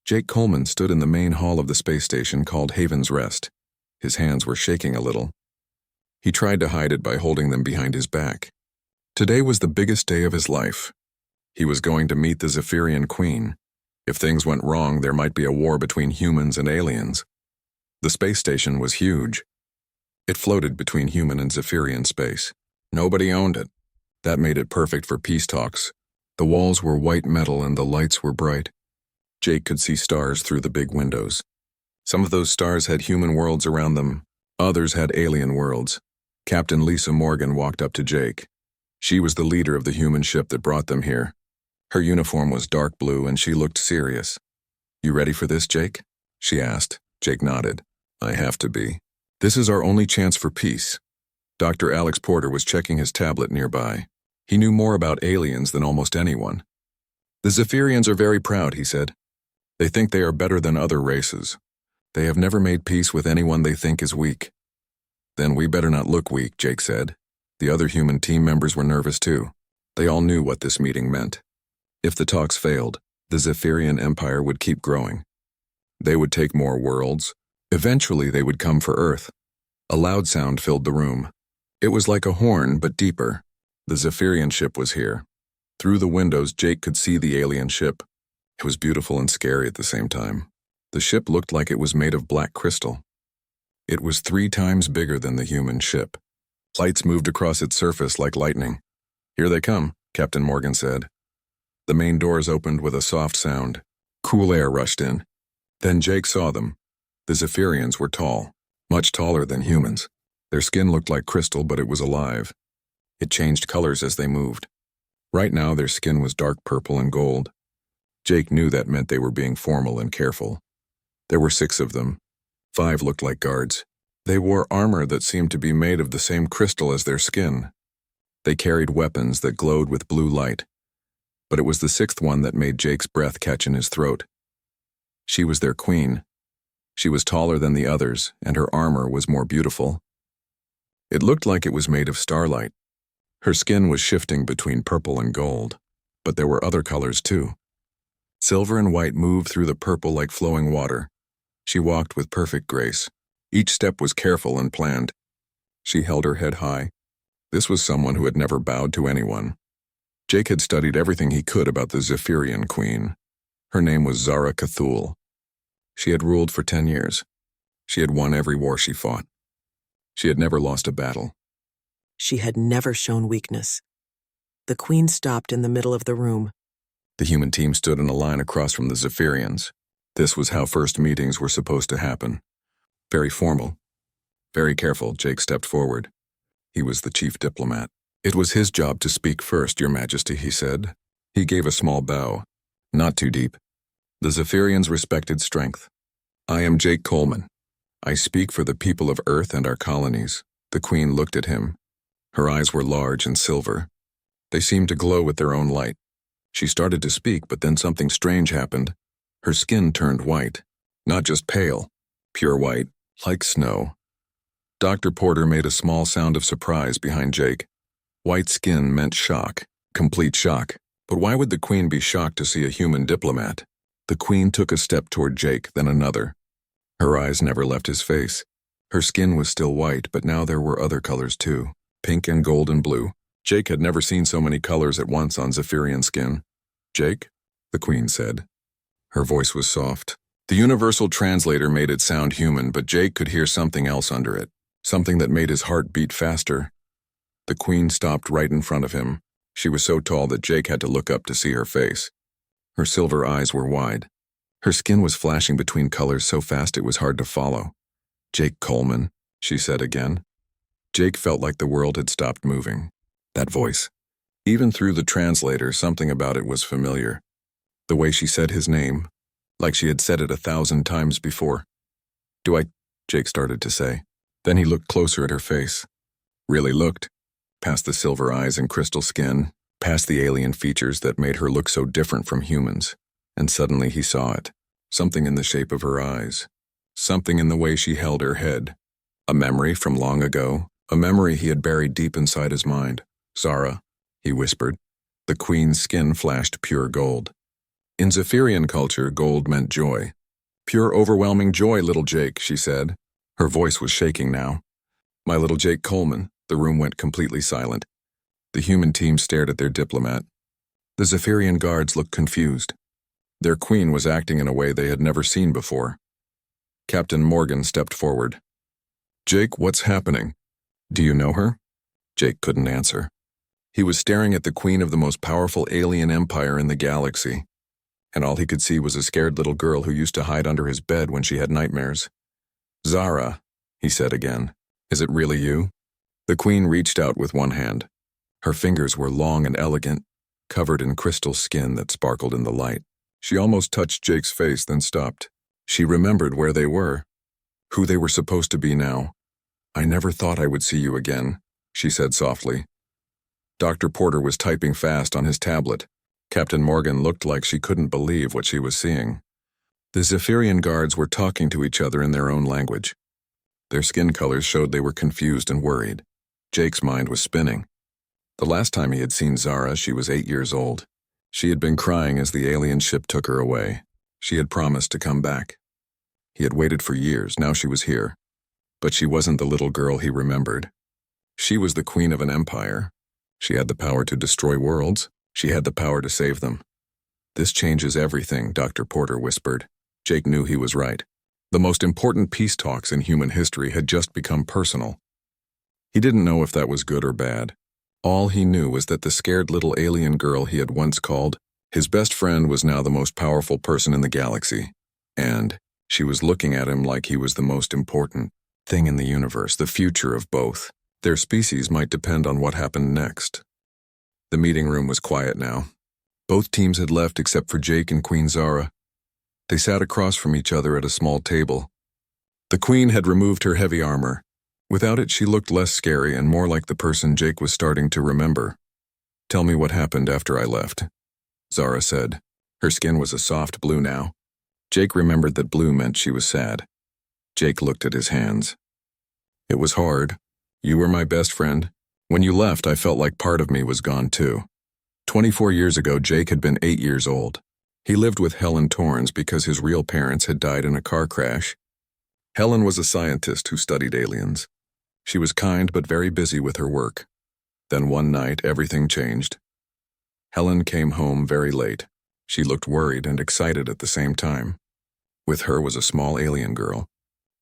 Jake Coleman stood in the main hall of the space station called Haven's Rest. His hands were shaking a little. He tried to hide it by holding them behind his back. Today was the biggest day of his life. He was going to meet the Zephyrian Queen. If things went wrong, there might be a war between humans and aliens. The space station was huge. It floated between human and Zephyrian space. Nobody owned it. That made it perfect for peace talks. The walls were white metal and the lights were bright. Jake could see stars through the big windows. Some of those stars had human worlds around them. Others had alien worlds. Captain Lisa Morgan walked up to Jake. She was the leader of the human ship that brought them here. Her uniform was dark blue and she looked serious. "You ready for this, Jake?" she asked. Jake nodded. "I have to be. This is our only chance for peace." Dr. Alex Porter was checking his tablet nearby. He knew more about aliens than almost anyone. "The Zephyrians are very proud," he said. "They think they are better than other races. They have never made peace with anyone they think is weak." "Then we better not look weak," Jake said. The other human team members were nervous too. They all knew what this meeting meant. If the talks failed, the Zephyrian Empire would keep growing. They would take more worlds. Eventually they would come for Earth. A loud sound filled the room. It was like a horn, but deeper. The Zephyrian ship was here. Through the windows, Jake could see the alien ship. It was beautiful and scary at the same time. The ship looked like it was made of black crystal. It was 3 times bigger than the human ship. Lights moved across its surface like lightning. "Here they come," Captain Morgan said. The main doors opened with a soft sound. Cool air rushed in. Then Jake saw them. The Zephyrians were tall, much taller than humans. Their skin looked like crystal, but it was alive. It changed colors as they moved. Right now, their skin was dark purple and gold. Jake knew that meant they were being formal and careful. There were 6 of them. 5 looked like guards. They wore armor that seemed to be made of the same crystal as their skin. They carried weapons that glowed with blue light. But it was the 6th one that made Jake's breath catch in his throat. She was their queen. She was taller than the others, and her armor was more beautiful. It looked like it was made of starlight. Her skin was shifting between purple and gold, but there were other colors too. Silver and white moved through the purple like flowing water. She walked with perfect grace. Each step was careful and planned. She held her head high. This was someone who had never bowed to anyone. Jake had studied everything he could about the Zephyrian Queen. Her name was Zara Cthulhu. She had ruled for 10 years. She had won every war she fought. She had never lost a battle. She had never shown weakness. The Queen stopped in the middle of the room. The human team stood in a line across from the Zephyrians. This was how first meetings were supposed to happen. Very formal. Very careful, Jake stepped forward. He was the chief diplomat. "It was his job to speak first, Your Majesty," he said. He gave a small bow. Not too deep. The Zephyrians respected strength. "I am Jake Coleman. I speak for the people of Earth and our colonies." The Queen looked at him. Her eyes were large and silver. They seemed to glow with their own light. She started to speak, but then something strange happened. Her skin turned white. Not just pale, pure white, like snow. Dr. Porter made a small sound of surprise behind Jake. White skin meant shock, complete shock. But why would the Queen be shocked to see a human diplomat? The Queen took a step toward Jake, then another. Her eyes never left his face. Her skin was still white, but now there were other colors too, pink and gold and blue. Jake had never seen so many colors at once on Zephyrian skin. "Jake?" the Queen said. Her voice was soft. The universal translator made it sound human, but Jake could hear something else under it, something that made his heart beat faster. The Queen stopped right in front of him. She was so tall that Jake had to look up to see her face. Her silver eyes were wide. Her skin was flashing between colors so fast it was hard to follow. "Jake Coleman," she said again. Jake felt like the world had stopped moving. That voice. Even through the translator, something about it was familiar. The way she said his name, like she had said it 1,000 times before. Jake started to say. Then he looked closer at her face. Really looked. Past the silver eyes and crystal skin, past the alien features that made her look so different from humans. And suddenly he saw it. Something in the shape of her eyes. Something in the way she held her head. A memory from long ago. A memory he had buried deep inside his mind. "Zara," he whispered. The Queen's skin flashed pure gold. In Zephyrian culture, gold meant joy. Pure, overwhelming joy, little Jake, she said. Her voice was shaking now. My little Jake Coleman. The room went completely silent. The human team stared at their diplomat. The Zephyrian guards looked confused. Their queen was acting in a way they had never seen before. Captain Morgan stepped forward. Jake, what's happening? Do you know her? Jake couldn't answer. He was staring at the queen of the most powerful alien empire in the galaxy, and all he could see was a scared little girl who used to hide under his bed when she had nightmares. Zara, he said again, is it really you? The queen reached out with one hand. Her fingers were long and elegant, covered in crystal skin that sparkled in the light. She almost touched Jake's face, then stopped. She remembered where they were, who they were supposed to be now. I never thought I would see you again, she said softly. Dr. Porter was typing fast on his tablet. Captain Morgan looked like she couldn't believe what she was seeing. The Zephyrian guards were talking to each other in their own language. Their skin colors showed they were confused and worried. Jake's mind was spinning. The last time he had seen Zara, she was 8 years old. She had been crying as the alien ship took her away. She had promised to come back. He had waited for years, now she was here. But she wasn't the little girl he remembered. She was the queen of an empire. She had the power to destroy worlds. She had the power to save them. This changes everything, Dr. Porter whispered. Jake knew he was right. The most important peace talks in human history had just become personal. He didn't know if that was good or bad. All he knew was that the scared little alien girl he had once called his best friend was now the most powerful person in the galaxy. And she was looking at him like he was the most important thing in the universe, the future of both. Their species might depend on what happened next. The meeting room was quiet now. Both teams had left except for Jake and Queen Zara. They sat across from each other at a small table. The queen had removed her heavy armor. Without it, she looked less scary and more like the person Jake was starting to remember. Tell me what happened after I left, Zara said. Her skin was a soft blue now. Jake remembered that blue meant she was sad. Jake looked at his hands. It was hard. You were my best friend. When you left, I felt like part of me was gone too. 24 years ago, Jake had been 8 years old. He lived with Helen Torrens because his real parents had died in a car crash. Helen was a scientist who studied aliens. She was kind but very busy with her work. Then one night, everything changed. Helen came home very late. She looked worried and excited at the same time. With her was a small alien girl.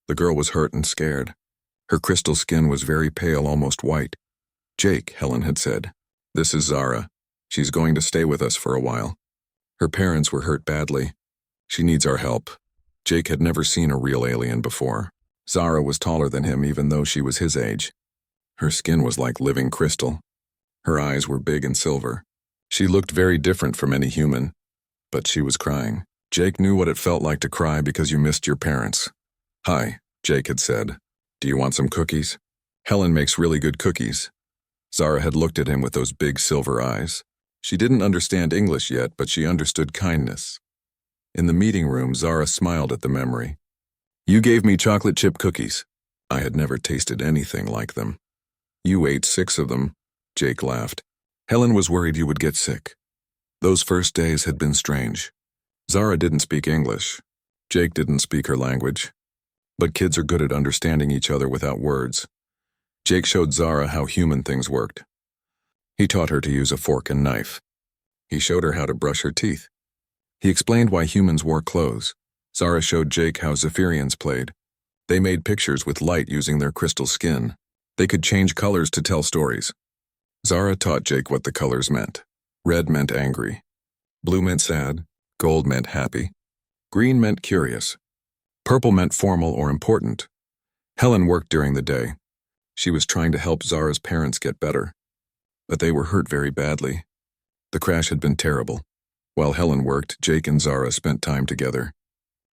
The girl was hurt and scared. Her crystal skin was very pale, almost white. Jake, Helen had said, this is Zara. She's going to stay with us for a while. Her parents were hurt badly. She needs our help. Jake had never seen a real alien before. Zara was taller than him even though she was his age. Her skin was like living crystal. Her eyes were big and silver. She looked very different from any human, but she was crying. Jake knew what it felt like to cry because you missed your parents. Hi, Jake had said. Do you want some cookies? Helen makes really good cookies. Zara had looked at him with those big silver eyes. She didn't understand English yet, but she understood kindness. In the meeting room, Zara smiled at the memory. You gave me chocolate chip cookies. I had never tasted anything like them. You ate 6 of them, Jake laughed. Helen was worried you would get sick. Those first days had been strange. Zara didn't speak English. Jake didn't speak her language. But kids are good at understanding each other without words. Jake showed Zara how human things worked. He taught her to use a fork and knife. He showed her how to brush her teeth. He explained why humans wore clothes. Zara showed Jake how Zephyrians played. They made pictures with light using their crystal skin. They could change colors to tell stories. Zara taught Jake what the colors meant. Red meant angry. Blue meant sad. Gold meant happy. Green meant curious. Purple meant formal or important. Helen worked during the day. She was trying to help Zara's parents get better. But they were hurt very badly. The crash had been terrible. While Helen worked, Jake and Zara spent time together.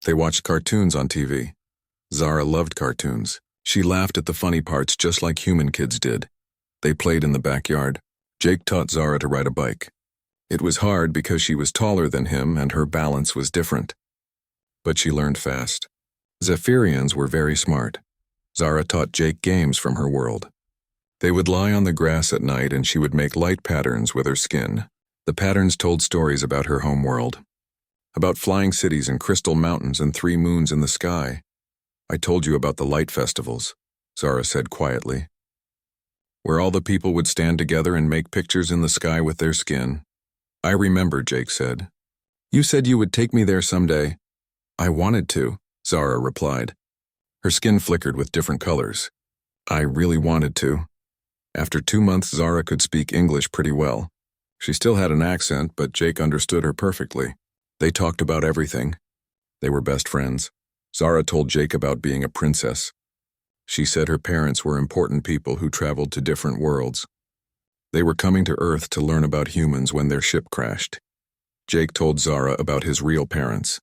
They watched cartoons on TV. Zara loved cartoons. She laughed at the funny parts just like human kids did. They played in the backyard. Jake taught Zara to ride a bike. It was hard because she was taller than him and her balance was different. But she learned fast. Zephyrians were very smart. Zara taught Jake games from her world. They would lie on the grass at night and she would make light patterns with her skin. The patterns told stories about her home world. About flying cities and crystal mountains and 3 moons in the sky. I told you about the light festivals, Zara said quietly. Where all the people would stand together and make pictures in the sky with their skin. I remember, Jake said. You said you would take me there someday. I wanted to, Zara replied. Her skin flickered with different colors. I really wanted to. After 2 months, Zara could speak English pretty well. She still had an accent, but Jake understood her perfectly. They talked about everything. They were best friends. Zara told Jake about being a princess. She said her parents were important people who traveled to different worlds. They were coming to Earth to learn about humans when their ship crashed. Jake told Zara about his real parents.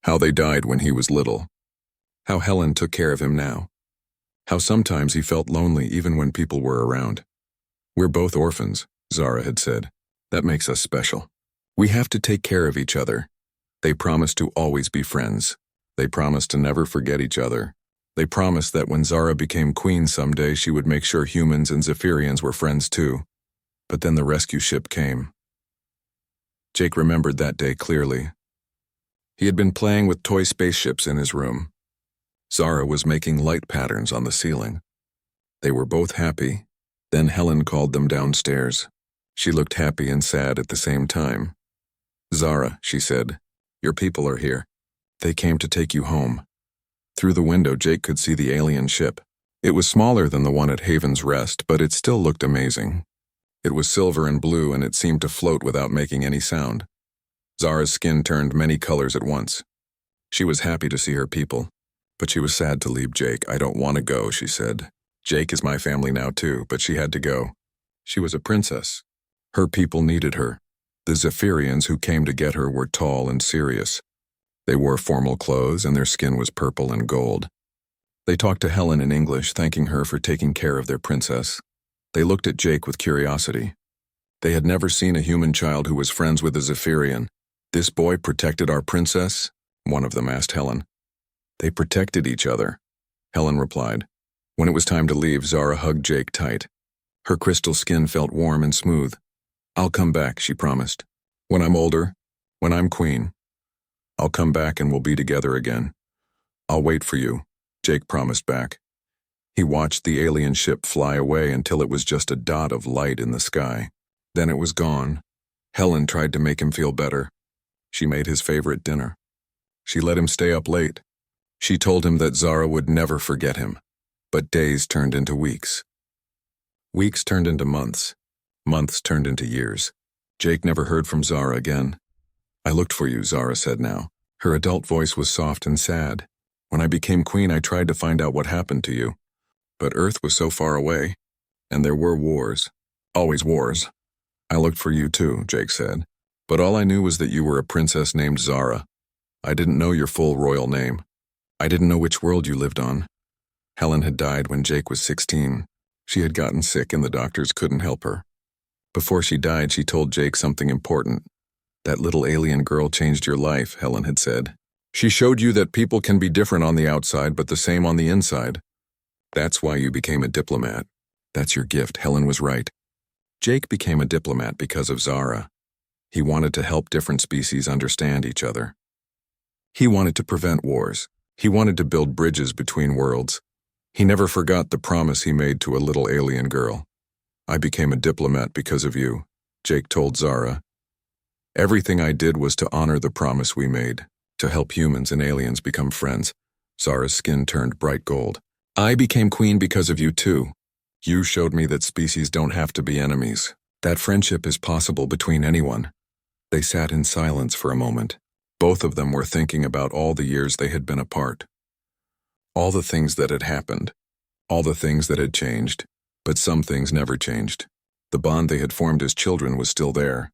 How they died when he was little. How Helen took care of him now. How sometimes he felt lonely even when people were around. We're both orphans, Zara had said. That makes us special. We have to take care of each other. They promised to always be friends. They promised to never forget each other. They promised that when Zara became queen someday, she would make sure humans and Zephyrians were friends too. But then the rescue ship came. Jake remembered that day clearly. He had been playing with toy spaceships in his room. Zara was making light patterns on the ceiling. They were both happy. Then Helen called them downstairs. She looked happy and sad at the same time. Zara, she said, your people are here. They came to take you home. Through the window, Jake could see the alien ship. It was smaller than the one at Haven's Rest, but it still looked amazing. It was silver and blue, and it seemed to float without making any sound. Zara's skin turned many colors at once. She was happy to see her people, but she was sad to leave Jake. I don't want to go, she said. Jake is my family now too, but she had to go. She was a princess. Her people needed her. The Zephyrians who came to get her were tall and serious. They wore formal clothes and their skin was purple and gold. They talked to Helen in English, thanking her for taking care of their princess. They looked at Jake with curiosity. They had never seen a human child who was friends with a Zephyrian. This boy protected our princess? One of them asked Helen. They protected each other, Helen replied. When it was time to leave, Zara hugged Jake tight. Her crystal skin felt warm and smooth. I'll come back, she promised. When I'm older, when I'm queen. I'll come back and we'll be together again. I'll wait for you, Jake promised back. He watched the alien ship fly away until it was just a dot of light in the sky. Then it was gone. Helen tried to make him feel better. She made his favorite dinner. She let him stay up late. She told him that Zara would never forget him. But days turned into weeks. Weeks turned into months. Months turned into years. Jake never heard from Zara again. I looked for you, Zara said now. Her adult voice was soft and sad. When I became queen, I tried to find out what happened to you. But Earth was so far away, and there were wars. Always wars. I looked for you too, Jake said. But all I knew was that you were a princess named Zara. I didn't know your full royal name. I didn't know which world you lived on. Helen had died when Jake was 16. She had gotten sick and the doctors couldn't help her. Before she died, she told Jake something important. That little alien girl changed your life, Helen had said. She showed you that people can be different on the outside, but the same on the inside. That's why you became a diplomat. That's your gift, Helen was right. Jake became a diplomat because of Zara. He wanted to help different species understand each other. He wanted to prevent wars. He wanted to build bridges between worlds. He never forgot the promise he made to a little alien girl. I became a diplomat because of you, Jake told Zara. Everything I did was to honor the promise we made, to help humans and aliens become friends. Zara's skin turned bright gold. I became queen because of you too. You showed me that species don't have to be enemies, that friendship is possible between anyone. They sat in silence for a moment. Both of them were thinking about all the years they had been apart. All the things that had happened, all the things that had changed, but some things never changed. The bond they had formed as children was still there.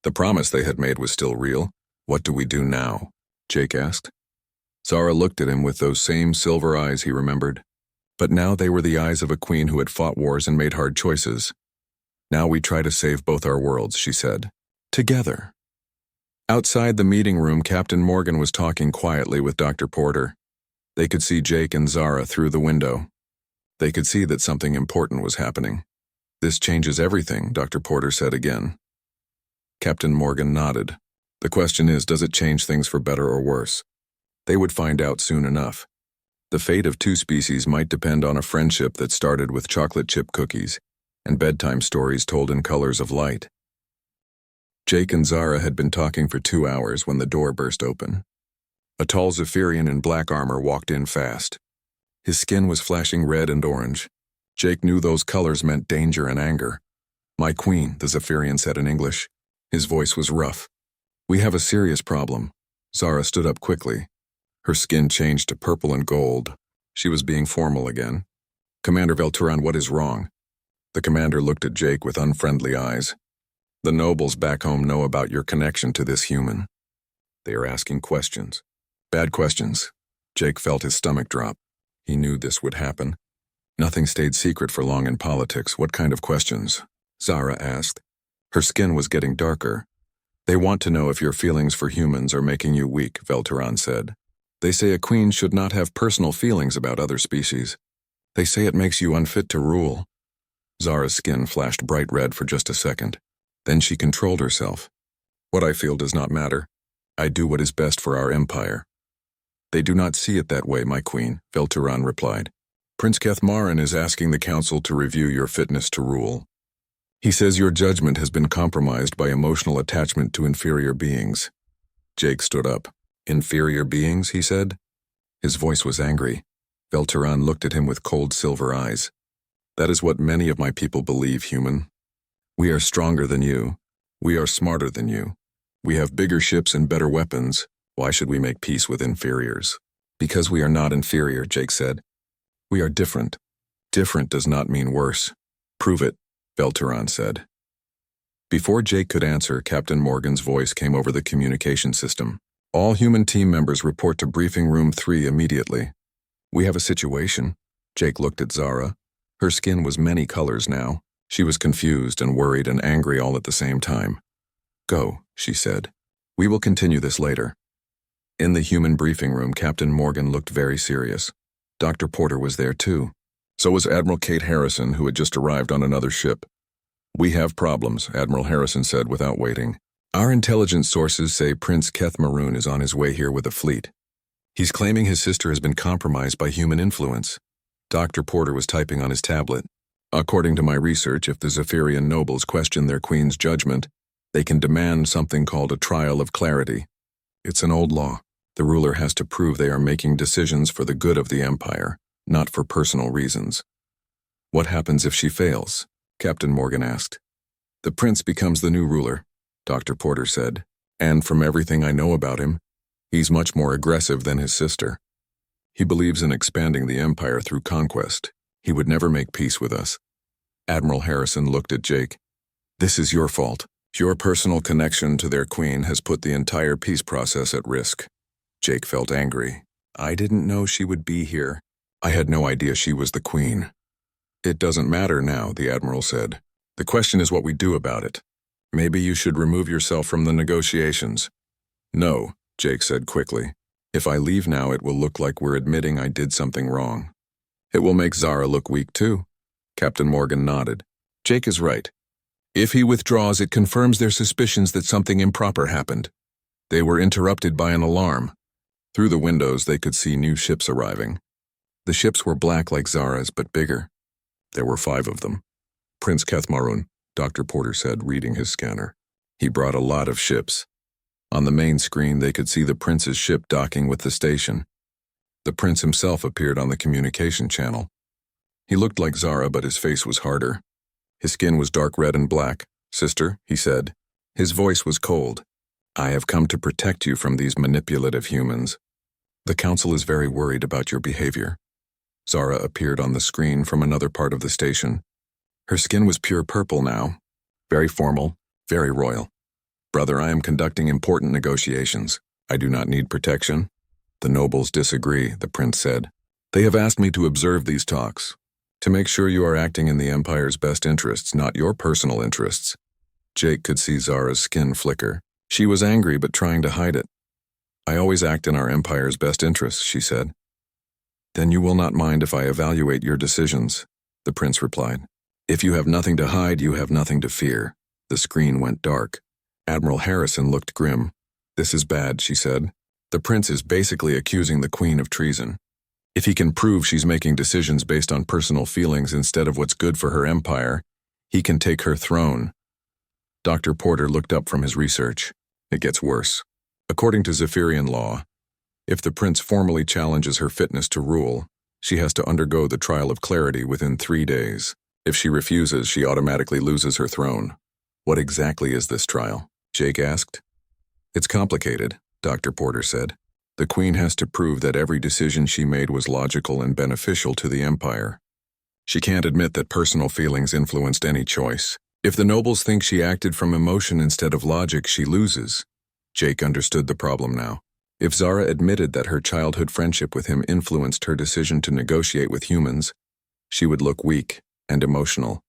The promise they had made was still real. What do we do now? Jake asked. Zara looked at him with those same silver eyes he remembered. But now they were the eyes of a queen who had fought wars and made hard choices. Now we try to save both our worlds, she said. Together. Outside the meeting room, Captain Morgan was talking quietly with Dr. Porter. They could see Jake and Zara through the window. They could see that something important was happening. This changes everything, Dr. Porter said again. Captain Morgan nodded. The question is, does it change things for better or worse? They would find out soon enough. The fate of two species might depend on a friendship that started with chocolate chip cookies and bedtime stories told in colors of light. Jake and Zara had been talking for 2 hours when the door burst open. A tall Zephyrian in black armor walked in fast. His skin was flashing red and orange. Jake knew those colors meant danger and anger. "My queen," the Zephyrian said in English. His voice was rough. "We have a serious problem." Zara stood up quickly. Her skin changed to purple and gold. She was being formal again. "Commander Velturan, what is wrong?" The commander looked at Jake with unfriendly eyes. "The nobles back home know about your connection to this human. They are asking questions. Bad questions." Jake felt his stomach drop. He knew this would happen. Nothing stayed secret for long in politics. "What kind of questions?" Zara asked. Her skin was getting darker. "They want to know if your feelings for humans are making you weak," Velturan said. "They say a queen should not have personal feelings about other species. They say it makes you unfit to rule." Zara's skin flashed bright red for just a second. Then she controlled herself. "What I feel does not matter. I do what is best for our empire." "They do not see it that way, my queen," Velturan replied. "Prince Kethmarin is asking the council to review your fitness to rule. He says your judgment has been compromised by emotional attachment to inferior beings." Jake stood up. "Inferior beings," he said. His voice was angry. Velturan looked at him with cold silver eyes. "That is what many of my people believe, human. We are stronger than you. We are smarter than you. We have bigger ships and better weapons. Why should we make peace with inferiors?" "Because we are not inferior," Jake said. "We are different. Different does not mean worse." "Prove it," Velturan said. Before Jake could answer, Captain Morgan's voice came over the communication system. "All human team members report to Briefing Room 3 immediately. We have a situation." Jake looked at Zara. Her skin was many colors now. She was confused and worried and angry all at the same time. "Go," she said. "We will continue this later." In the human briefing room, Captain Morgan looked very serious. Dr. Porter was there too. So was Admiral Kate Harrison, who had just arrived on another ship. "We have problems," Admiral Harrison said without waiting. "Our intelligence sources say Prince Kethmarin is on his way here with a fleet. He's claiming his sister has been compromised by human influence." Dr. Porter was typing on his tablet. "According to my research, if the Zephyrian nobles question their queen's judgment, they can demand something called a trial of clarity. It's an old law. The ruler has to prove they are making decisions for the good of the empire, not for personal reasons." "What happens if she fails?" Captain Morgan asked. "The prince becomes the new ruler," Dr. Porter said. "And from everything I know about him, he's much more aggressive than his sister. He believes in expanding the empire through conquest. He would never make peace with us." Admiral Harrison looked at Jake. "This is your fault. Your personal connection to their queen has put the entire peace process at risk." Jake felt angry. "I didn't know she would be here. I had no idea she was the queen." "It doesn't matter now," the Admiral said. "The question is what we do about it. Maybe you should remove yourself from the negotiations." "No," Jake said quickly. "If I leave now, it will look like we're admitting I did something wrong. It will make Zara look weak too." Captain Morgan nodded. "Jake is right. If he withdraws, it confirms their suspicions that something improper happened. They were interrupted by an alarm." Through the windows, they could see new ships arriving. The ships were black like Zara's, but bigger. There were 5 of them. "Prince Kethmarin," Dr. Porter said, reading his scanner. "He brought a lot of ships." On the main screen, they could see the prince's ship docking with the station. The prince himself appeared on the communication channel. He looked like Zara, but his face was harder. His skin was dark red and black. "Sister," he said. His voice was cold. "I have come to protect you from these manipulative humans. The council is very worried about your behavior." Zara appeared on the screen from another part of the station. Her skin was pure purple now. Very formal, very royal. "Brother, I am conducting important negotiations. I do not need protection." "The nobles disagree," the prince said. "They have asked me to observe these talks, to make sure you are acting in the empire's best interests, not your personal interests." Jake could see Zara's skin flicker. She was angry but trying to hide it. "I always act in our empire's best interests," she said. "Then you will not mind if I evaluate your decisions," the prince replied. "If you have nothing to hide, you have nothing to fear." The screen went dark. Admiral Harrison looked grim. "This is bad," she said. "The prince is basically accusing the queen of treason. If he can prove she's making decisions based on personal feelings instead of what's good for her empire, he can take her throne." Dr. Porter looked up from his research. "It gets worse. According to Zephyrian law, if the prince formally challenges her fitness to rule, she has to undergo the trial of clarity within 3 days. If she refuses, she automatically loses her throne." "What exactly is this trial?" Jake asked. "It's complicated," Dr. Porter said. "The queen has to prove that every decision she made was logical and beneficial to the empire. She can't admit that personal feelings influenced any choice. If the nobles think she acted from emotion instead of logic, she loses." Jake understood the problem now. If Zara admitted that her childhood friendship with him influenced her decision to negotiate with humans, she would look weak and emotional.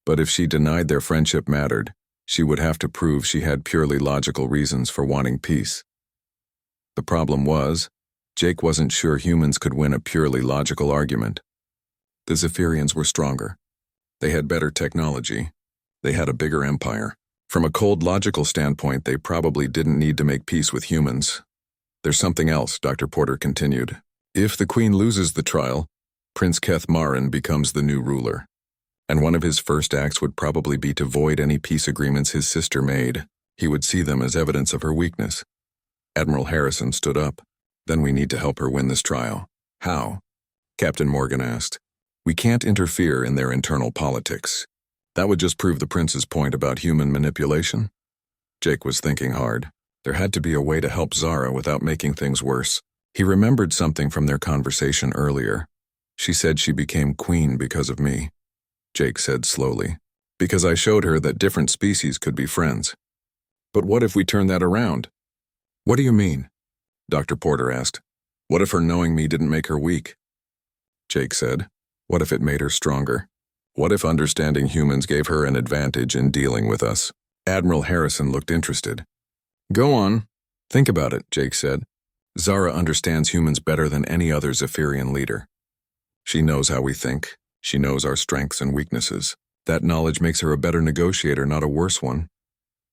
But if she denied their friendship mattered, she would have to prove she had purely logical reasons for wanting peace. The problem was, Jake wasn't sure humans could win a purely logical argument. The Zephyrians were stronger. They had better technology. They had a bigger empire. From a cold logical standpoint, they probably didn't need to make peace with humans. "There's something else," Dr. Porter continued. "If the queen loses the trial, Prince Keth Marin becomes the new ruler. And one of his first acts would probably be to void any peace agreements his sister made. He would see them as evidence of her weakness." Admiral Harrison stood up. "Then we need to help her win this trial." "How?" Captain Morgan asked. "We can't interfere in their internal politics. That would just prove the prince's point about human manipulation." Jake was thinking hard. There had to be a way to help Zara without making things worse. He remembered something from their conversation earlier. "She said she became queen because of me," Jake said slowly. "Because I showed her that different species could be friends." "But what if we turn that around?" "What do you mean?" Dr. Porter asked. "What if her knowing me didn't make her weak?" Jake said. "What if it made her stronger? What if understanding humans gave her an advantage in dealing with us?" Admiral Harrison looked interested. "Go on. Think about it," Jake said. "Zara understands humans better than any other Zephyrian leader. She knows how we think. She knows our strengths and weaknesses. That knowledge makes her a better negotiator, not a worse one."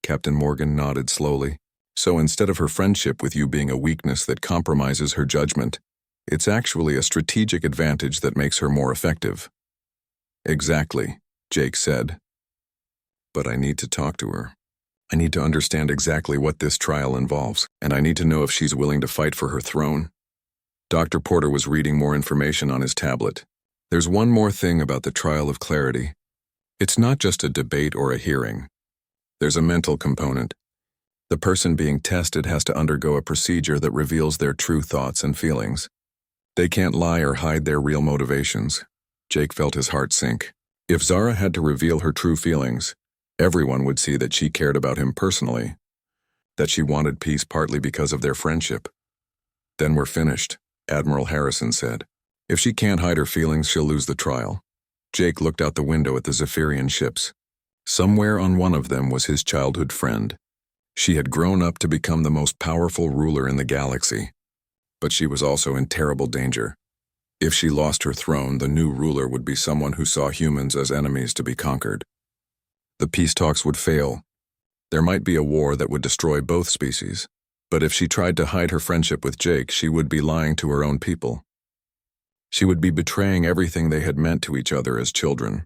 Captain Morgan nodded slowly. "So instead of her friendship with you being a weakness that compromises her judgment, it's actually a strategic advantage that makes her more effective." "Exactly," Jake said. "But I need to talk to her. I need to understand exactly what this trial involves, and I need to know if she's willing to fight for her throne." Dr. Porter was reading more information on his tablet. "There's one more thing about the trial of clarity. It's not just a debate or a hearing. There's a mental component. The person being tested has to undergo a procedure that reveals their true thoughts and feelings. They can't lie or hide their real motivations." Jake felt his heart sink. If Zara had to reveal her true feelings, everyone would see that she cared about him personally, that she wanted peace partly because of their friendship. "Then we're finished," Admiral Harrison said. "If she can't hide her feelings, she'll lose the trial." Jake looked out the window at the Zephyrian ships. Somewhere on one of them was his childhood friend. She had grown up to become the most powerful ruler in the galaxy. But she was also in terrible danger. If she lost her throne, the new ruler would be someone who saw humans as enemies to be conquered. The peace talks would fail. There might be a war that would destroy both species. But if she tried to hide her friendship with Jake, she would be lying to her own people. She would be betraying everything they had meant to each other as children.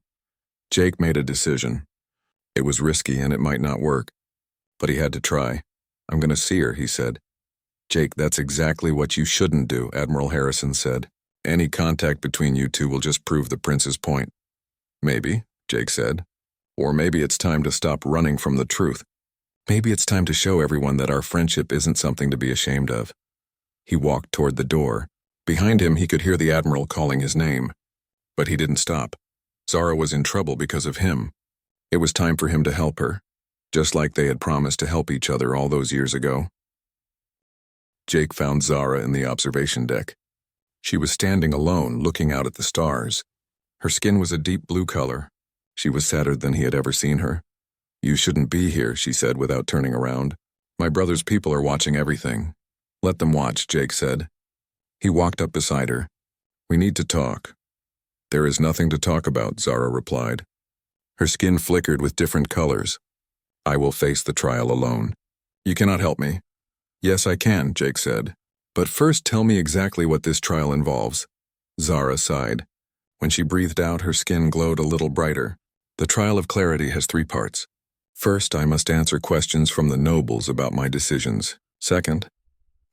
Jake made a decision. It was risky and it might not work. But he had to try. "I'm going to see her," he said. "Jake, that's exactly what you shouldn't do," Admiral Harrison said. "Any contact between you two will just prove the prince's point." "Maybe," Jake said. "Or maybe it's time to stop running from the truth. Maybe it's time to show everyone that our friendship isn't something to be ashamed of." He walked toward the door. Behind him, he could hear the Admiral calling his name. But he didn't stop. Zara was in trouble because of him. It was time for him to help her, just like they had promised to help each other all those years ago. Jake found Zara in the observation deck. She was standing alone, looking out at the stars. Her skin was a deep blue color. She was sadder than he had ever seen her. "You shouldn't be here," she said without turning around. "My brother's people are watching everything." "Let them watch," Jake said. He walked up beside her. "We need to talk." "There is nothing to talk about," Zara replied. Her skin flickered with different colors. "I will face the trial alone." You cannot help me. Yes, I can, Jake said. But first tell me exactly what this trial involves. Zara sighed. When she breathed out, her skin glowed a little brighter. The trial of clarity has 3 parts. First, I must answer questions from the nobles about my decisions. Second,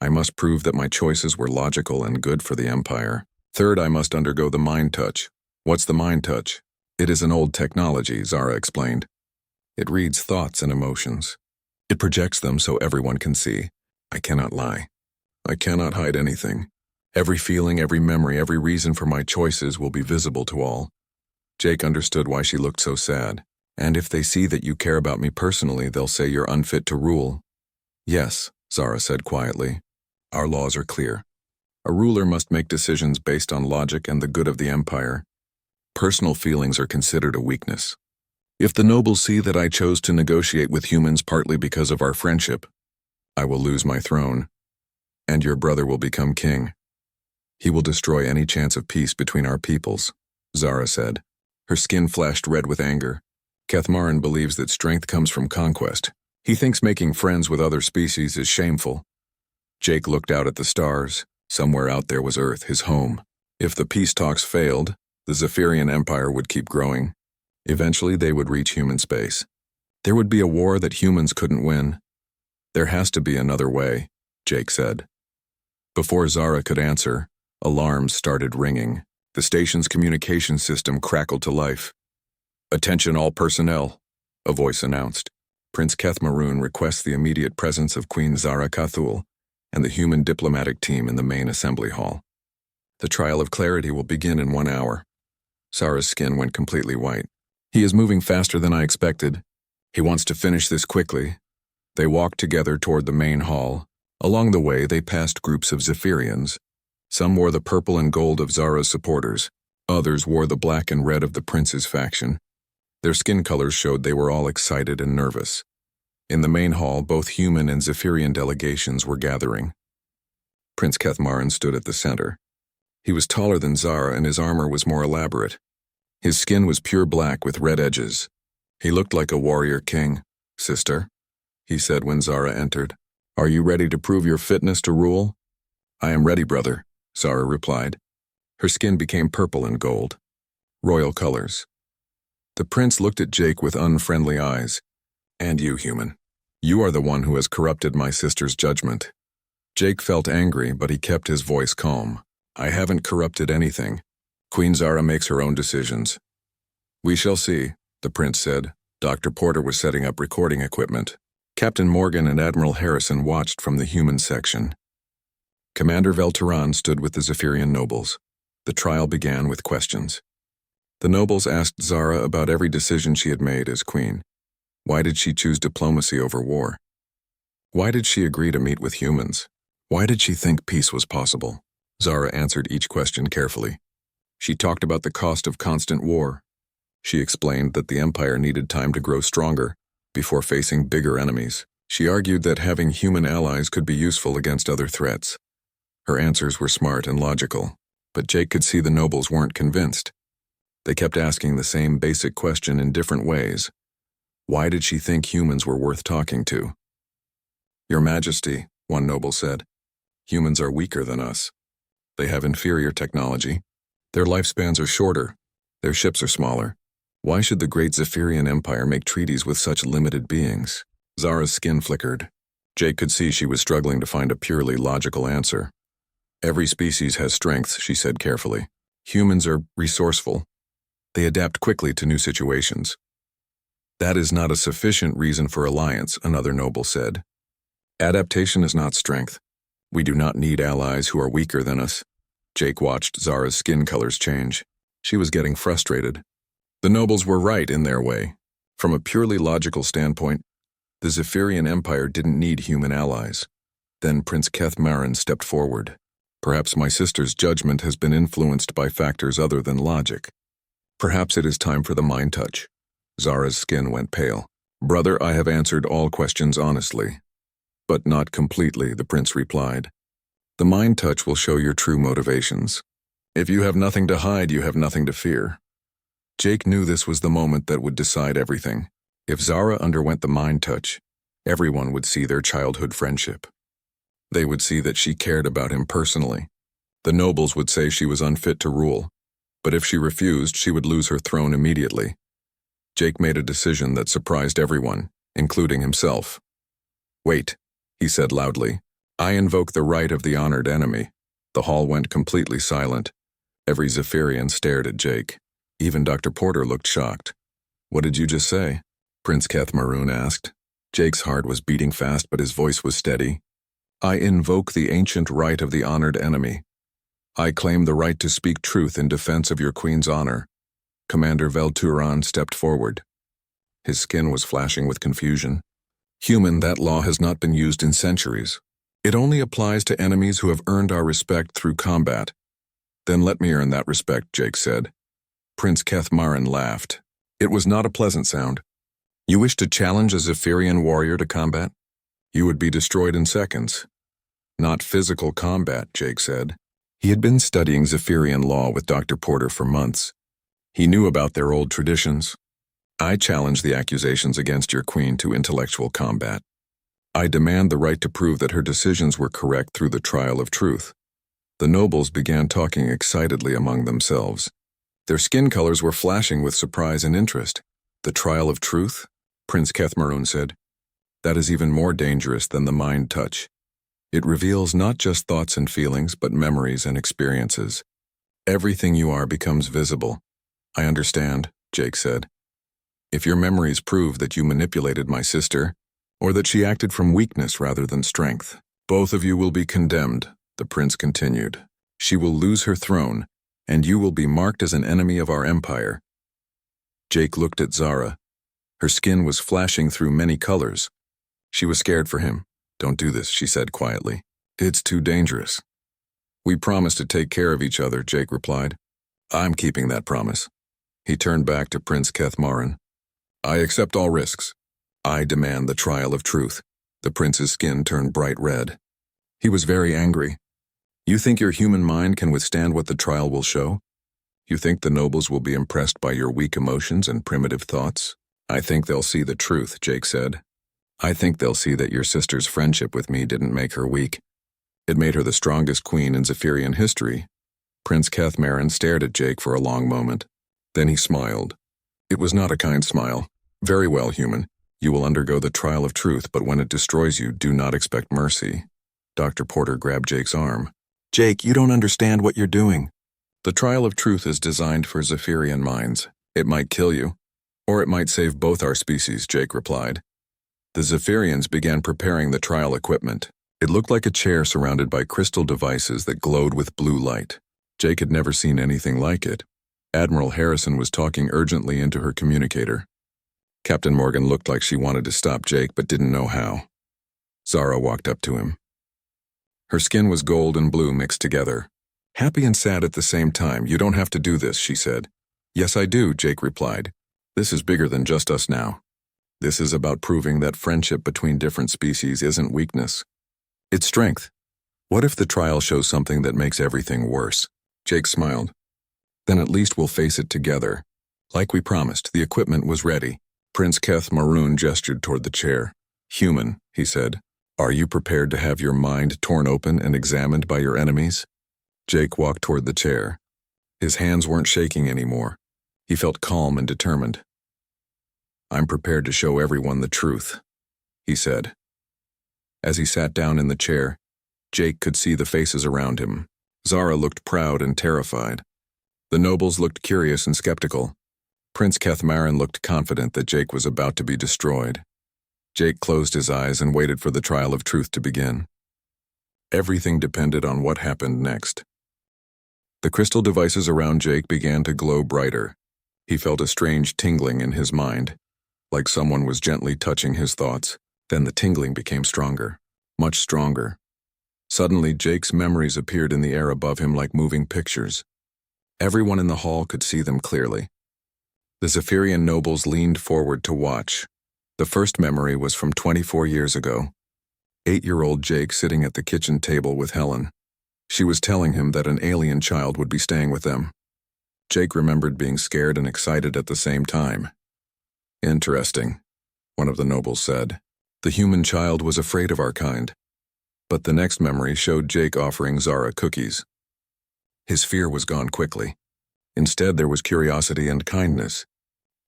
I must prove that my choices were logical and good for the Empire. Third, I must undergo the mind touch. What's the mind touch? It is an old technology, Zara explained. It reads thoughts and emotions. It projects them so everyone can see. I cannot lie. I cannot hide anything. Every feeling, every memory, every reason for my choices will be visible to all. Jake understood why she looked so sad. And if they see that you care about me personally, they'll say you're unfit to rule. Yes, Zara said quietly. Our laws are clear. A ruler must make decisions based on logic and the good of the Empire. Personal feelings are considered a weakness. If the nobles see that I chose to negotiate with humans partly because of our friendship, I will lose my throne, and your brother will become king. He will destroy any chance of peace between our peoples, Zara said. Her skin flashed red with anger. Kethmaran believes that strength comes from conquest. He thinks making friends with other species is shameful. Jake looked out at the stars. Somewhere out there was Earth, his home. If the peace talks failed, the Zephyrian Empire would keep growing. Eventually, they would reach human space. There would be a war that humans couldn't win. There has to be another way, Jake said. Before Zara could answer, alarms started ringing. The station's communication system crackled to life. Attention all personnel, a voice announced. Prince Kethmaroon requests the immediate presence of Queen Zara Kathul and the human diplomatic team in the main assembly hall. The trial of clarity will begin in 1 hour. Zara's skin went completely white. He is moving faster than I expected. He wants to finish this quickly. They walked together toward the main hall. Along the way, they passed groups of Zephyrians. Some wore the purple and gold of Zara's supporters. Others wore the black and red of the prince's faction. Their skin colors showed they were all excited and nervous. In the main hall, both human and Zephyrian delegations were gathering. Prince Kethmaran stood at the center. He was taller than Zara and his armor was more elaborate. His skin was pure black with red edges. He looked like a warrior king. Sister, he said when Zara entered, are you ready to prove your fitness to rule? I am ready, brother, Zara replied. Her skin became purple and gold. Royal colors. The prince looked at Jake with unfriendly eyes. And you, human. You are the one who has corrupted my sister's judgment. Jake felt angry, but he kept his voice calm. I haven't corrupted anything. Queen Zara makes her own decisions. We shall see, the prince said. Dr. Porter was setting up recording equipment. Captain Morgan and Admiral Harrison watched from the human section. Commander Velteran stood with the Zephyrian nobles. The trial began with questions. The nobles asked Zara about every decision she had made as queen. Why did she choose diplomacy over war? Why did she agree to meet with humans? Why did she think peace was possible? Zara answered each question carefully. She talked about the cost of constant war. She explained that the Empire needed time to grow stronger before facing bigger enemies. She argued that having human allies could be useful against other threats. Her answers were smart and logical, but Jake could see the nobles weren't convinced. They kept asking the same basic question in different ways. Why did she think humans were worth talking to? Your Majesty, one noble said, humans are weaker than us. They have inferior technology. Their lifespans are shorter. Their ships are smaller. Why should the great Zephyrian Empire make treaties with such limited beings? Zara's skin flickered. Jake could see she was struggling to find a purely logical answer. Every species has strengths, she said carefully. Humans are resourceful. They adapt quickly to new situations. That is not a sufficient reason for alliance, another noble said. Adaptation is not strength. We do not need allies who are weaker than us. Jake watched Zara's skin colors change. She was getting frustrated. The nobles were right in their way. From a purely logical standpoint, the Zephyrian Empire didn't need human allies. Then Prince Kethmaran stepped forward. Perhaps my sister's judgment has been influenced by factors other than logic. Perhaps it is time for the mind touch. Zara's skin went pale. Brother, I have answered all questions honestly. But not completely, the prince replied. The mind touch will show your true motivations. If you have nothing to hide, you have nothing to fear. Jake knew this was the moment that would decide everything. If Zara underwent the mind touch, Everyone would see their childhood friendship. They would see that she cared about him personally. The nobles would say she was unfit to rule, but if she refused, she would lose her throne immediately. Jake made a decision that surprised everyone, including himself. "Wait," he said loudly. "I invoke the right of the honored enemy." The hall went completely silent. Every Zephyrian stared at Jake. Even Dr. Porter looked shocked. "What did you just say?" Prince Keth Maroon asked. Jake's heart was beating fast, but his voice was steady. "I invoke the ancient right of the honored enemy. I claim the right to speak truth in defense of your queen's honor." Commander Velturan stepped forward. His skin was flashing with confusion. "Human, that law has not been used in centuries. It only applies to enemies who have earned our respect through combat." "Then let me earn that respect," Jake said. Prince Keth Marin laughed. It was not a pleasant sound. "You wish to challenge a Zephyrian warrior to combat? You would be destroyed in seconds." "Not physical combat," Jake said. He had been studying Zephyrian law with Dr. Porter for months. He knew about their old traditions. "I challenge the accusations against your queen to intellectual combat. I demand the right to prove that her decisions were correct through the trial of truth." The nobles began talking excitedly among themselves. Their skin colors were flashing with surprise and interest. "The trial of truth?" Prince Keth Maroon said. "That is even more dangerous than the mind touch. It reveals not just thoughts and feelings, but memories and experiences. Everything you are becomes visible." "I understand," Jake said. "If your memories prove that you manipulated my sister, or that she acted from weakness rather than strength, both of you will be condemned," the prince continued. "She will lose her throne, and you will be marked as an enemy of our empire." Jake looked at Zara. Her skin was flashing through many colors. She was scared for him. "Don't do this," she said quietly. "It's too dangerous." "We promised to take care of each other," Jake replied. "I'm keeping that promise." He turned back to Prince Keth Marin. "I accept all risks. I demand the trial of truth." The prince's skin turned bright red. He was very angry. "You think your human mind can withstand what the trial will show? You think the nobles will be impressed by your weak emotions and primitive thoughts? I think they'll see the truth," Jake said. "I think they'll see that your sister's friendship with me didn't make her weak. It made her the strongest queen in Zephyrian history." Prince Keth Marin stared at Jake for a long moment. Then he smiled. It was not a kind smile. "Very well, human. You will undergo the trial of truth, but when it destroys you, do not expect mercy." Dr. Porter grabbed Jake's arm. "Jake, you don't understand what you're doing. The trial of truth is designed for Zephyrian minds. It might kill you, or it might save both our species," Jake replied. The Zephyrians began preparing the trial equipment. It looked like a chair surrounded by crystal devices that glowed with blue light. Jake had never seen anything like it. Admiral Harrison was talking urgently into her communicator. Captain Morgan looked like she wanted to stop Jake but didn't know how. Zara walked up to him. Her skin was gold and blue mixed together. "Happy and sad at the same time. You don't have to do this," she said. "Yes, I do," Jake replied. "This is bigger than just us now. This is about proving that friendship between different species isn't weakness. It's strength. What if the trial shows something that makes everything worse?" Jake smiled. "Then at least we'll face it together. Like we promised, the equipment was ready." Prince Keth Maroon gestured toward the chair. "Human," he said, "are you prepared to have your mind torn open and examined by your enemies?" Jake walked toward the chair. His hands weren't shaking anymore. He felt calm and determined. "I'm prepared to show everyone the truth," he said. As he sat down in the chair, Jake could see the faces around him. Zara looked proud and terrified. The nobles looked curious and skeptical. Prince Keth Marin looked confident that Jake was about to be destroyed. Jake closed his eyes and waited for the trial of truth to begin. Everything depended on what happened next. The crystal devices around Jake began to glow brighter. He felt a strange tingling in his mind, like someone was gently touching his thoughts. Then the tingling became stronger, much stronger. Suddenly, Jake's memories appeared in the air above him like moving pictures. Everyone in the hall could see them clearly. The Zephyrian nobles leaned forward to watch. The first memory was from 24 years ago. 8-year-old Jake sitting at the kitchen table with Helen. She was telling him that an alien child would be staying with them. Jake remembered being scared and excited at the same time. "Interesting," one of the nobles said. The human child was afraid of our kind. But the next memory showed Jake offering Zara cookies. His fear was gone quickly. Instead, there was curiosity and kindness.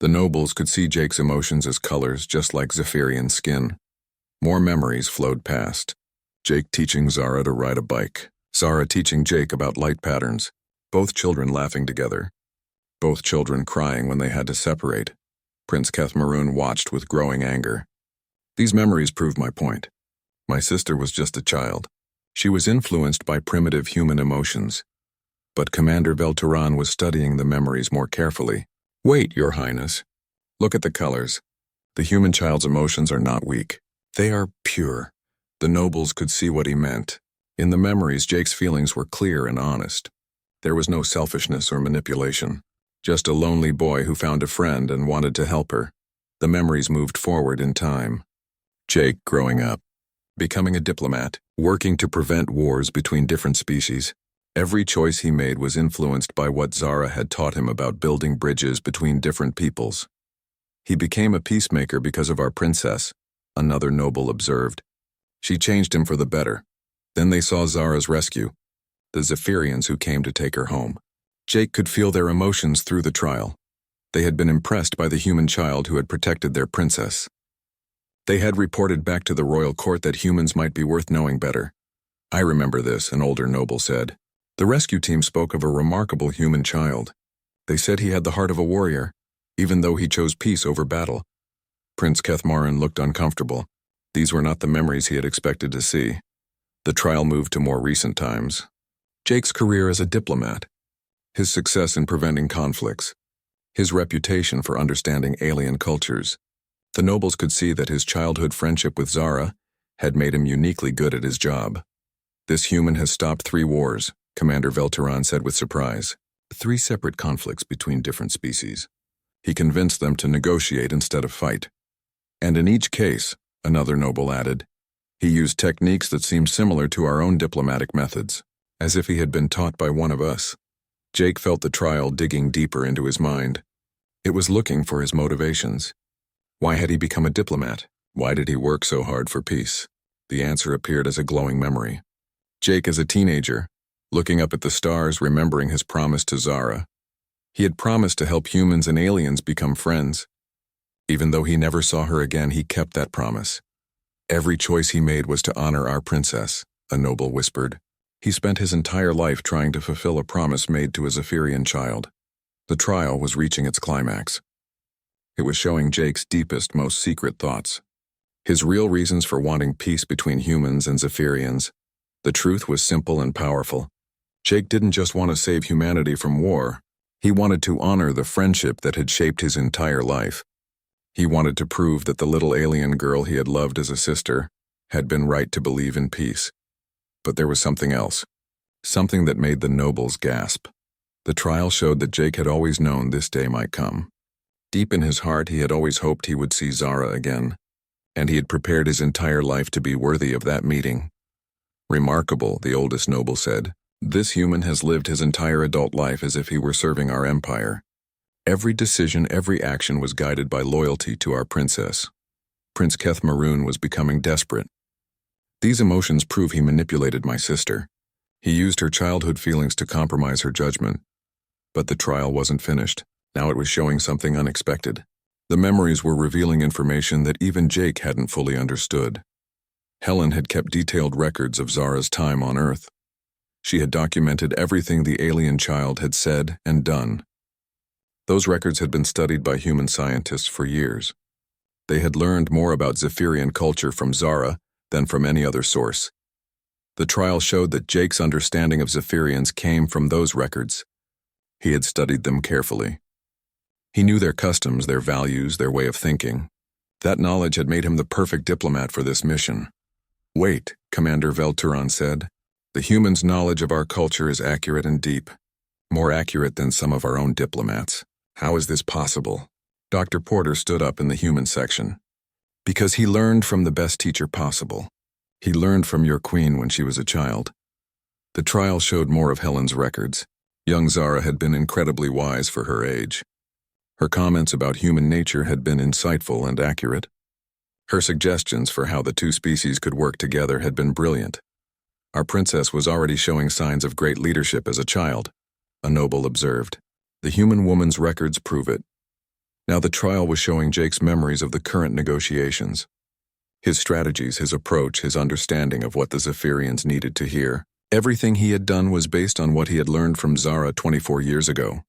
The nobles could see Jake's emotions as colors, just like Zephyrian skin. More memories flowed past. Jake teaching Zara to ride a bike. Zara teaching Jake about light patterns. Both children laughing together. Both children crying when they had to separate. Prince Kethmaroon watched with growing anger. These memories proved my point. My sister was just a child. She was influenced by primitive human emotions. But Commander Velturan was studying the memories more carefully. Wait, Your Highness. Look at the colors. The human child's emotions are not weak. They are pure. The nobles could see what he meant. In the memories, Jake's feelings were clear and honest. There was no selfishness or manipulation. Just a lonely boy who found a friend and wanted to help her. The memories moved forward in time. Jake growing up. Becoming a diplomat, working to prevent wars between different species. Every choice he made was influenced by what Zara had taught him about building bridges between different peoples. He became a peacemaker because of our princess, another noble observed. She changed him for the better. Then they saw Zara's rescue, the Zephyrians who came to take her home. Jake could feel their emotions through the trial. They had been impressed by the human child who had protected their princess. They had reported back to the royal court that humans might be worth knowing better. I remember this, an older noble said. The rescue team spoke of a remarkable human child. They said he had the heart of a warrior, even though he chose peace over battle. Prince Kethmaroon looked uncomfortable. These were not the memories he had expected to see. The trial moved to more recent times. Jake's career as a diplomat. His success in preventing conflicts. His reputation for understanding alien cultures. The nobles could see that his childhood friendship with Zara had made him uniquely good at his job. This human has stopped 3 wars, Commander Velturan said with surprise. 3 separate conflicts between different species. He convinced them to negotiate instead of fight. And in each case, another noble added, he used techniques that seemed similar to our own diplomatic methods, as if he had been taught by one of us. Jake felt the trial digging deeper into his mind. It was looking for his motivations. Why had he become a diplomat? Why did he work so hard for peace? The answer appeared as a glowing memory. Jake as a teenager, looking up at the stars, remembering his promise to Zara. He had promised to help humans and aliens become friends. Even though he never saw her again, he kept that promise. Every choice he made was to honor our princess, a noble whispered. He spent his entire life trying to fulfill a promise made to a Zephyrian child. The trial was reaching its climax. It was showing Jake's deepest, most secret thoughts. His real reasons for wanting peace between humans and Zephyrians. The truth was simple and powerful. Jake didn't just want to save humanity from war. He wanted to honor the friendship that had shaped his entire life. He wanted to prove that the little alien girl he had loved as a sister had been right to believe in peace. But there was something else. Something that made the nobles gasp. The trial showed that Jake had always known this day might come. Deep in his heart, he had always hoped he would see Zara again, and he had prepared his entire life to be worthy of that meeting. Remarkable, the oldest noble said. This human has lived his entire adult life as if he were serving our empire. Every decision, every action was guided by loyalty to our princess. Prince Kethmaroon was becoming desperate. These emotions prove he manipulated my sister. He used her childhood feelings to compromise her judgment. But the trial wasn't finished. Now it was showing something unexpected. The memories were revealing information that even Jake hadn't fully understood. Helen had kept detailed records of Zara's time on Earth. She had documented everything the alien child had said and done. Those records had been studied by human scientists for years. They had learned more about Zephyrian culture from Zara than from any other source. The trial showed that Jake's understanding of Zephyrians came from those records. He had studied them carefully. He knew their customs, their values, their way of thinking. That knowledge had made him the perfect diplomat for this mission. Wait, Commander Velturan said. The humans' knowledge of our culture is accurate and deep. More accurate than some of our own diplomats. How is this possible? Dr. Porter stood up in the human section. Because he learned from the best teacher possible. He learned from your queen when she was a child. The trial showed more of Helen's records. Young Zara had been incredibly wise for her age. Her comments about human nature had been insightful and accurate. Her suggestions for how the two species could work together had been brilliant. Our princess was already showing signs of great leadership as a child, a noble observed. The human woman's records prove it. Now the trial was showing Jake's memories of the current negotiations. His strategies, his approach, his understanding of what the Zephyrians needed to hear. Everything he had done was based on what he had learned from Zara 24 years ago.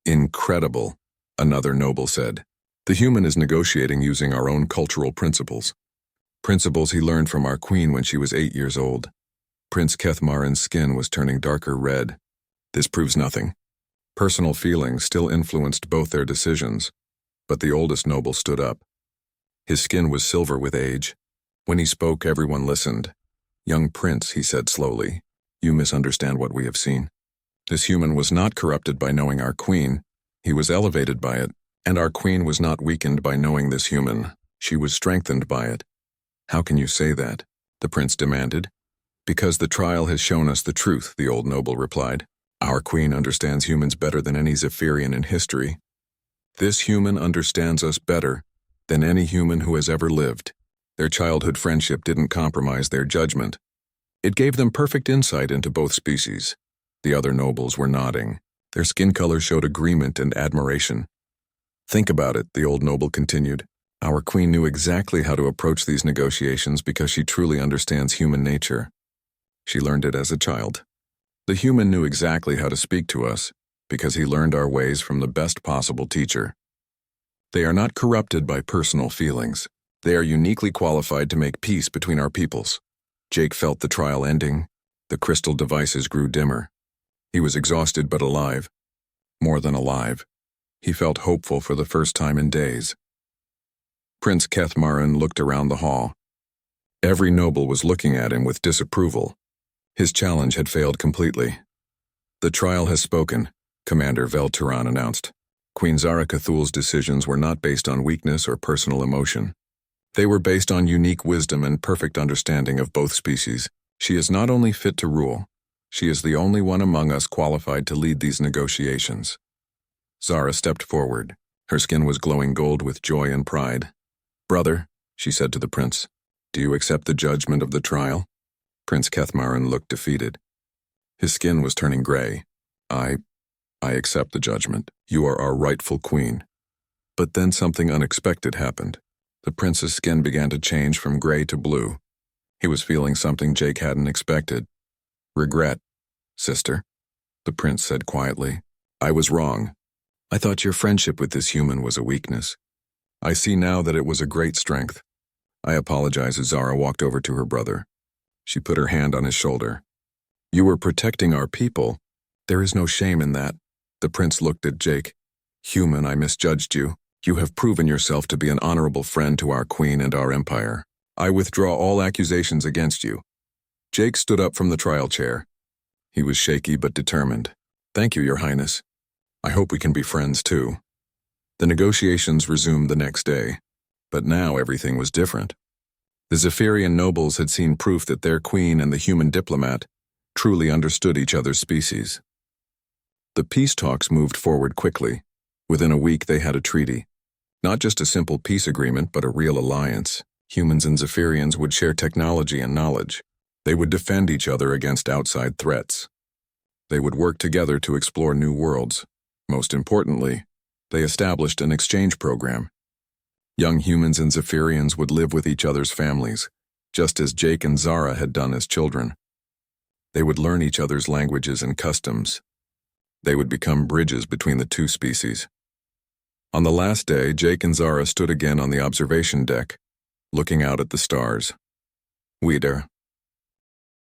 Incredible, another noble said. The human is negotiating using our own cultural principles. Principles he learned from our queen when she was 8 years old. Prince Kethmarin's skin was turning darker red. This proves nothing. Personal feelings still influenced both their decisions, but the oldest noble stood up. His skin was silver with age. When he spoke, everyone listened. "Young prince," he said slowly, "you misunderstand what we have seen. This human was not corrupted by knowing our queen. He was elevated by it, and our queen was not weakened by knowing this human. She was strengthened by it." "How can you say that?" the prince demanded. "Because the trial has shown us the truth," the old noble replied. "Our queen understands humans better than any Zephyrian in history. This human understands us better than any human who has ever lived. Their childhood friendship didn't compromise their judgment. It gave them perfect insight into both species." The other nobles were nodding. Their skin color showed agreement and admiration. "Think about it," the old noble continued. "Our queen knew exactly how to approach these negotiations because she truly understands human nature. She learned it as a child. The human knew exactly how to speak to us because he learned our ways from the best possible teacher. They are not corrupted by personal feelings. They are uniquely qualified to make peace between our peoples." Jake felt the trial ending. The crystal devices grew dimmer. He was exhausted but alive. More than alive. He felt hopeful for the first time in days. Prince Kethmarin looked around the hall. Every noble was looking at him with disapproval. His challenge had failed completely. "The trial has spoken," Commander Velturan announced. Queen Zara Cthulhu's decisions were not based on weakness or personal emotion. They were based on unique wisdom and perfect understanding of both species. She is not only fit to rule, she is the only one among us qualified to lead these negotiations. Zara stepped forward. Her skin was glowing gold with joy and pride. "Brother," she said to the prince, "do you accept the judgment of the trial?" Prince Kethmarin looked defeated. His skin was turning gray. I accept the judgment. You are our rightful queen." But then something unexpected happened. The prince's skin began to change from gray to blue. He was feeling something Jake hadn't expected. "Regret, sister," the prince said quietly. "I was wrong. I thought your friendship with this human was a weakness. I see now that it was a great strength. I apologize." As Zara walked over to her brother. She put her hand on his shoulder. "You were protecting our people. There is no shame in that." The prince looked at Jake. "Human, I misjudged you. You have proven yourself to be an honorable friend to our queen and our empire. I withdraw all accusations against you." Jake stood up from the trial chair. He was shaky but determined. "Thank you, Your Highness. I hope we can be friends too." The negotiations resumed the next day, but now everything was different. The Zephyrian nobles had seen proof that their queen and the human diplomat truly understood each other's species. The peace talks moved forward quickly. Within a week they had a treaty. Not just a simple peace agreement, but a real alliance. Humans and Zephyrians would share technology and knowledge. They would defend each other against outside threats. They would work together to explore new worlds. Most importantly, they established an exchange program. Young humans and Zephyrians would live with each other's families, just as Jake and Zara had done as children. They would learn each other's languages and customs. They would become bridges between the two species. On the last day, Jake and Zara stood again on the observation deck, looking out at the stars. "Wieder,"